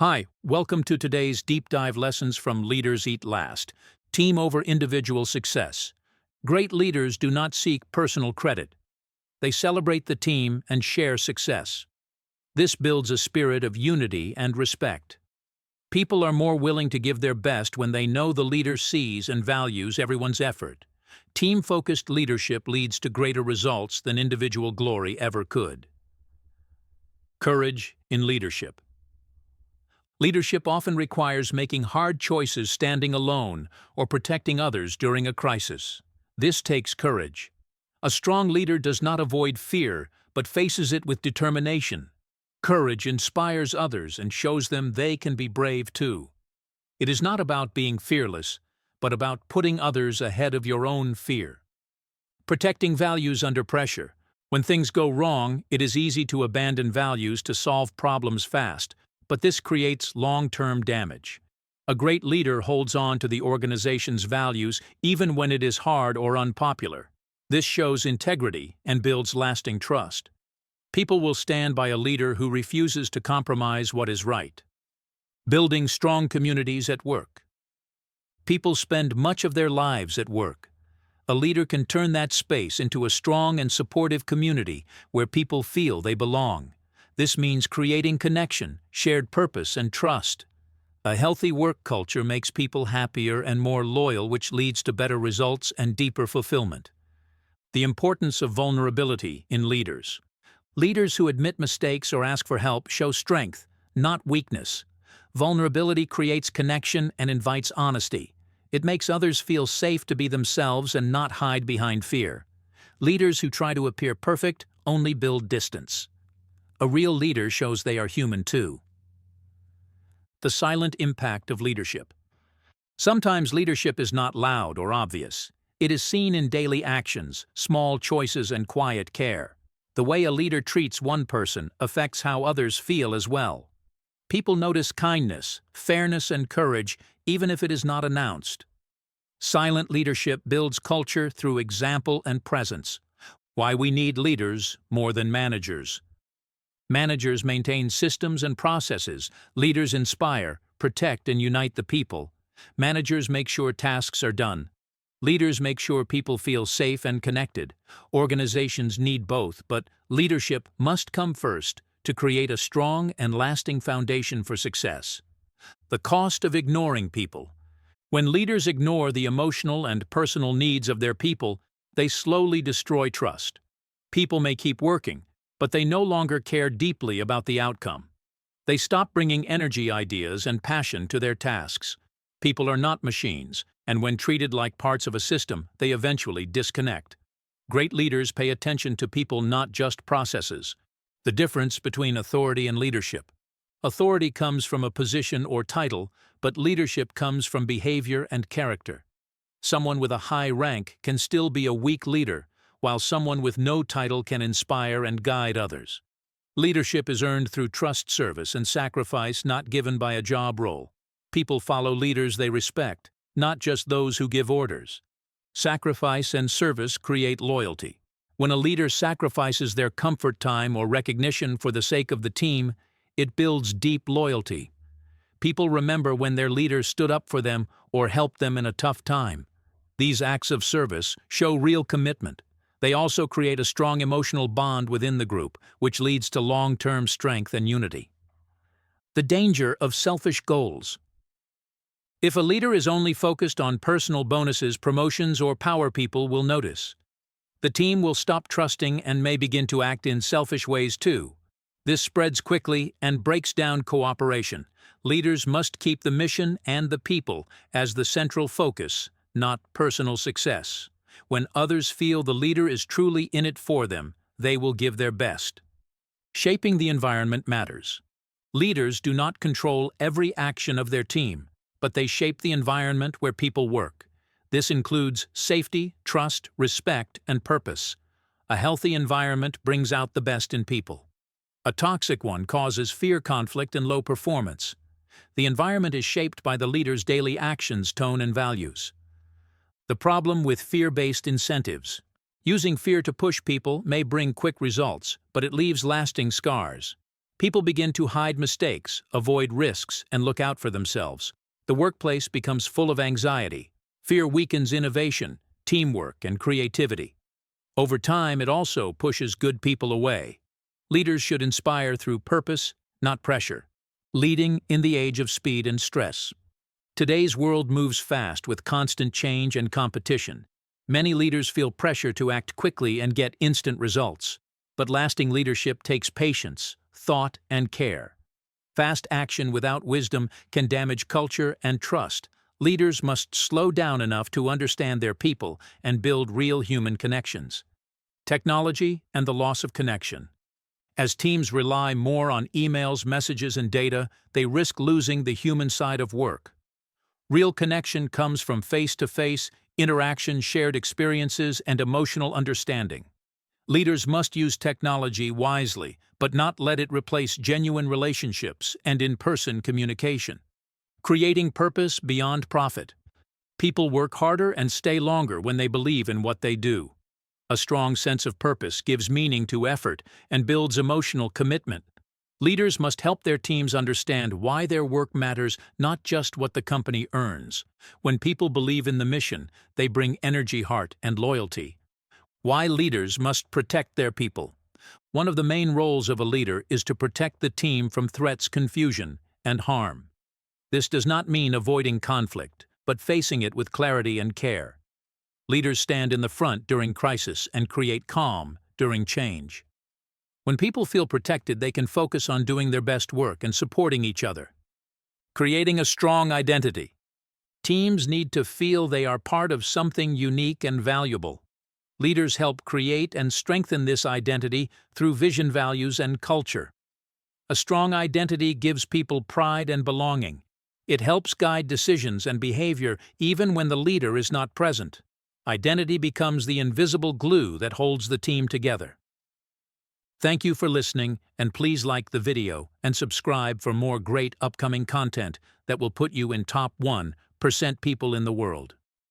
Hi, welcome to today's deep dive lessons from Leaders Eat Last. Team over individual success. Great leaders do not seek personal credit. They celebrate the team and share success. This builds a spirit of unity and respect. People are more willing to give their best when they know the leader sees and values everyone's effort. Team-focused leadership leads to greater results than individual glory ever could. Courage in leadership. Leadership often requires making hard choices standing alone or protecting others during a crisis. This takes courage. A strong leader does not avoid fear, but faces it with determination. Courage inspires others and shows them they can be brave too. It is not about being fearless, but about putting others ahead of your own fear. Protecting values under pressure. When things go wrong, it is easy to abandon values to solve problems fast, but this creates long-term damage. A great leader holds on to the organization's values even when it is hard or unpopular. This shows integrity and builds lasting trust. People will stand by a leader who refuses to compromise what is right. Building strong communities at work. People spend much of their lives at work. A leader can turn that space into a strong and supportive community where people feel they belong. This means creating connection, shared purpose, and trust. A healthy work culture makes people happier and more loyal, which leads to better results and deeper fulfillment. The importance of vulnerability in leaders. Leaders who admit mistakes or ask for help show strength, not weakness. Vulnerability creates connection and invites honesty. It makes others feel safe to be themselves and not hide behind fear. Leaders who try to appear perfect only build distance. A real leader shows they are human too. The silent impact of leadership. Sometimes leadership is not loud or obvious. It is seen in daily actions, small choices, and quiet care. The way a leader treats one person affects how others feel as well. People notice kindness, fairness, and courage even if it is not announced. Silent leadership builds culture through example and presence. Why we need leaders more than managers. Managers maintain systems and processes. Leaders inspire, protect, and unite the people. Managers make sure tasks are done. Leaders make sure people feel safe and connected. Organizations need both, but leadership must come first to create a strong and lasting foundation for success. The cost of ignoring people. When leaders ignore the emotional and personal needs of their people, they slowly destroy trust. People may keep working, but they no longer care deeply about the outcome. They stop bringing energy, ideas, and passion to their tasks. People are not machines, and when treated like parts of a system, they eventually disconnect. Great leaders pay attention to people, not just processes. The difference between authority and leadership. Authority comes from a position or title, but leadership comes from behavior and character. Someone with a high rank can still be a weak leader, while someone with no title can inspire and guide others. Leadership is earned through trust, service, and sacrifice, not given by a job role. People follow leaders they respect, not just those who give orders. Sacrifice and service create loyalty. When a leader sacrifices their comfort time or recognition for the sake of the team, it builds deep loyalty. People remember when their leader stood up for them or helped them in a tough time. These acts of service show real commitment. They also create a strong emotional bond within the group, which leads to long-term strength and unity. The danger of selfish goals. If a leader is only focused on personal bonuses, promotions, or power, people will notice. The team will stop trusting and may begin to act in selfish ways too. This spreads quickly and breaks down cooperation. Leaders must keep the mission and the people as the central focus, not personal success. When others feel the leader is truly in it for them, they will give their best. Shaping the environment matters. Leaders do not control every action of their team, but they shape the environment where people work. This includes safety, trust, respect, and purpose. A healthy environment brings out the best in people. A toxic one causes fear, conflict, and low performance. The environment is shaped by the leader's daily actions, tone, and values. The problem with fear-based incentives. Using fear to push people may bring quick results, but it leaves lasting scars. People begin to hide mistakes, avoid risks, and look out for themselves. The workplace becomes full of anxiety. Fear weakens innovation, teamwork, and creativity. Over time, it also pushes good people away. Leaders should inspire through purpose, not pressure. Leading in the age of speed and stress. Today's world moves fast with constant change and competition. Many leaders feel pressure to act quickly and get instant results. But lasting leadership takes patience, thought, and care. Fast action without wisdom can damage culture and trust. Leaders must slow down enough to understand their people and build real human connections. Technology and the loss of connection. As teams rely more on emails, messages, and data, they risk losing the human side of work. Real connection comes from face-to-face interaction, shared experiences, and emotional understanding. Leaders must use technology wisely, but not let it replace genuine relationships and in-person communication. Creating purpose beyond profit. People work harder and stay longer when they believe in what they do. A strong sense of purpose gives meaning to effort and builds emotional commitment. Leaders must help their teams understand why their work matters, not just what the company earns. When people believe in the mission, they bring energy, heart, and loyalty. Why leaders must protect their people. One of the main roles of a leader is to protect the team from threats, confusion, and harm. This does not mean avoiding conflict, but facing it with clarity and care. Leaders stand in the front during crisis and create calm during change. When people feel protected, they can focus on doing their best work and supporting each other. Creating a strong identity. Teams need to feel they are part of something unique and valuable. Leaders help create and strengthen this identity through vision, values, and culture. A strong identity gives people pride and belonging. It helps guide decisions and behavior even when the leader is not present. Identity becomes the invisible glue that holds the team together. Thank you for listening, and please like the video and subscribe for more great upcoming content that will put you in top 1% people in the world.